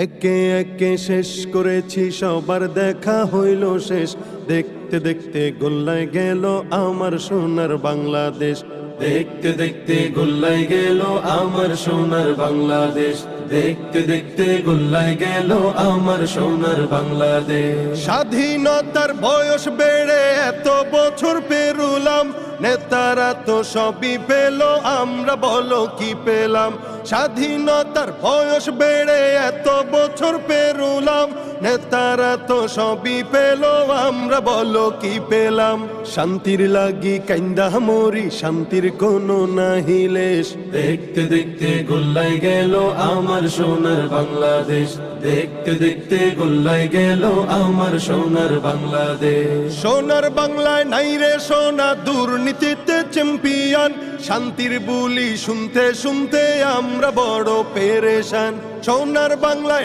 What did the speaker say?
একে একে শেষ করেছি, সবার দেখা হইল শেষ। দেখতে দেখতে গোল্লায় গেল আমার সোনার বাংলাদেশ। দেখতে দেখতে গোল্লায় গেল আমার সোনার বাংলাদেশ। দেখতে দেখতে গোল্লায় গেল আমার সোনার বাংলাদেশ। স্বাধীনতার বয়স বেড়ে এত বছর পেরুলাম, নেতারা তো সবই পেল, আমরা বলো কি পেলাম? স্বাধীনতার বয়স বেড়ে এত বছর পেরুলাম, নেতারা তো সবই পেল, আমরা বলো কি পেলাম? শান্তির লাগি কাইন্দা মরি, শান্তির কোনো নাহি লেশ। দেখতে দেখতে গোল্লায় গেল আমার সোনার বাংলাদেশ। দেখতে দেখতে গোল্লায় গেল আমার সোনার বাংলাদেশ। সোনার বাংলায় নাই রে সোনা, দুর্নীতিতে চ্যাম্পিয়ন। শান্তির বুলি শুনতে শুনতে আমরা বড় পেরেশান। সোনার বাংলায়